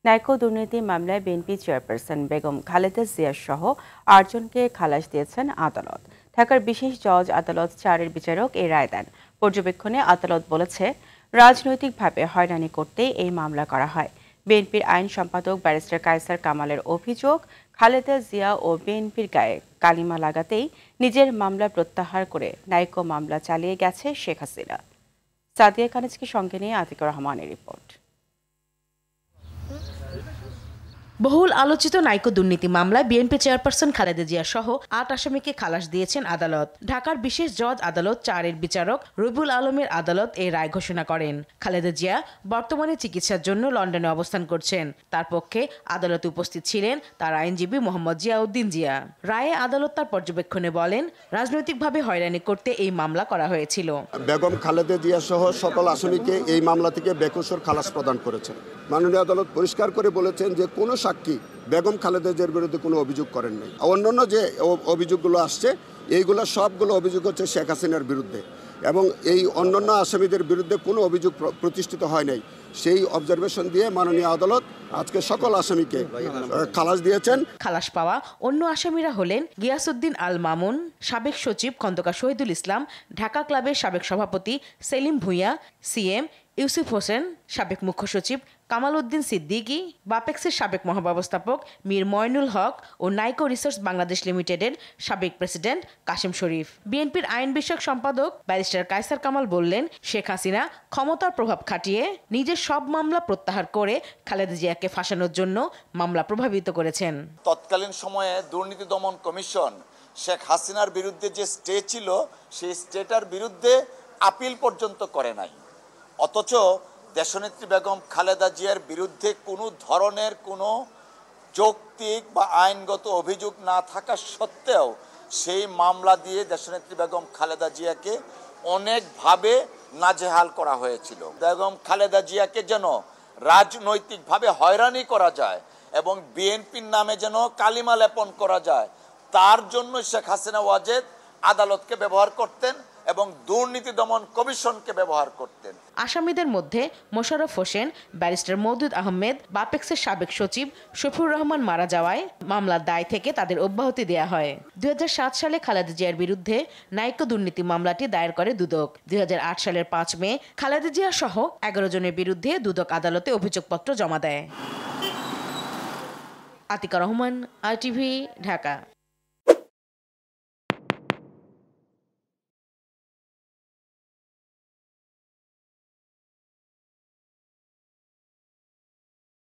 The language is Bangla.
নাইকো দুর্নীতি মামলায় বিএনপি চেয়ারপারসন বেগম খালেদা জিয়া সহ ৮ জনকে খালাস দিয়েছেন আদালত। ঢাকার বিশেষ জজ আদালত ৪-এর বিচারক এই রায় দেন। পর্যবেক্ষণে আদালত বলেছে, রাজনৈতিকভাবে হয়রানি করতেই এই মামলা করা হয়। বিএনপির আইন সম্পাদক ব্যারিস্টার কায়সার কামালের অভিযোগ, খালেদা জিয়া ও বিএনপির গায়ে কালিমা লাগাতেই নিজের মামলা প্রত্যাহার করে নাইকো মামলা চালিয়ে গেছে শেখ হাসিনা। সাদিয়া কানিজকে সঙ্গে নিয়ে আতিকুর রহমানের রিপোর্ট। বহুল আলোচিত নাইকো দুর্নীতি মামলায় বিএনপি চেয়ারপারসন খালেদা জিয়া সহ ৮ আসামিকে খালাস দিয়েছেন আদালত। ঢাকার বিশেষ জজ আদালত ৪-এর বিচারক রবিউল আলমের আদালত এই রায় ঘোষণা করেন। খালেদা জিয়া বর্তমানে চিকিৎসার জন্য লন্ডনে অবস্থান করছেন। তার পক্ষে আদালতে উপস্থিত ছিলেন তার আইনজীবী মোহাম্মদ জিয়াউদ্দিন জিয়া। রায়ে আদালত তার পর্যবেক্ষণে বলেন, রাজনৈতিকভাবে হয়রানি করতে এই মামলা করা হয়েছিল। বেগম খালেদা জিয়া সহ সকল আসামিকে এই মামলা থেকে বেকসুর খালাস প্রদান করেছেন। মাননীয় আদালত পরিষ্কার করে বলেছেন যে কোনো সাক্ষী বেগম খালেদা জিয়ার বিরুদ্ধে কোনো অভিযোগ করেন নাই। অন্যান্য যে অভিযোগগুলো আসছে, এইগুলো সবগুলো অভিযোগ হচ্ছে শেখ হাসিনার বিরুদ্ধে, এবং এই অন্যান্য আসামিদের বিরুদ্ধে কোনো অভিযোগ প্রতিষ্ঠিত হয় নাই। সেই অবজারভেশন দিয়ে মাননীয় আদালত আজকে সকল আসামিকে খালাস দিয়েছেন। খালাস পাওয়া অন্য আসামিরা হলেন গিয়াসউদ্দিন আল মামুন, সাবেক সচিব খন্দকার শহীদুল ইসলাম, ঢাকা ক্লাবের সাবেক সভাপতি সেলিম ভূঁইয়া, সিএম ইউসুফ হোসেন, সাবেক মুখ্য সচিব কামাল উদ্দিন সিদ্দিকী, বাপেক্সের সাবেক মহাব্যবস্থাপক মীর ময়নুল হক ও নাইকো রিসার্চ বাংলাদেশ লিমিটেডের সাবেক প্রেসিডেন্ট কাশেম শরীফ। বিএনপির আইন বিষয়ক সম্পাদক ব্যারিস্টার কায়সার কামাল বললেন, শেখ হাসিনা ক্ষমতার প্রভাব খাটিয়ে নিজের সব মামলা প্রত্যাহার করে খালেদা জিয়াকে ফাঁসানোর জন্য মামলা প্রভাবিত করেছেন। তৎকালীন সময়ে দুর্নীতি দমন কমিশন শেখ হাসিনার বিরুদ্ধে যে স্টে ছিল, সেই স্টেটার বিরুদ্ধে আপিল পর্যন্ত করে নাই। অথচ দেশনেত্রী বেগম খালেদা জিয়ার বিরুদ্ধে কোনো ধরনের কোনো যৌক্তিক বা আইনগত অভিযোগ না থাকা সত্ত্বেও সেই মামলা দিয়ে দেশনেত্রী বেগম খালেদা জিয়াকে অনেকভাবে নাজেহাল করা হয়েছিল। বেগম খালেদা জিয়াকে যেন রাজনৈতিকভাবে হয়রানি করা যায় এবং বিএনপির নামে যেন কালিমা লেপন করা যায়, তার জন্য শেখ হাসিনা ওয়াজেদ আদালতকে ব্যবহার করতেন এবং দুর্নীতি দমন কমিশনকে ব্যবহার করতেন। আসামিদের মধ্যে মোশাররফ হোসেন, ব্যারিস্টার মওদুদ আহমেদ, বাপেক্সের সাবেক সচিব শফিউর রহমান মারা যাওয়ায় মামলার দায় থেকে তাদের অব্যাহতি দেয়া হয়। 2007 সালে খালেদা জিয়ার বিরুদ্ধে নাইকো দুর্নীতি মামলাটি দায়ের করে দুদক। 2008 সালের 5 মে খালেদা জিয়া সহ 11 জনের বিরুদ্ধে দুদক আদালতে অভিযোগপত্র জমা দেয়। আতিকুর রহমান, ITV, ঢাকা।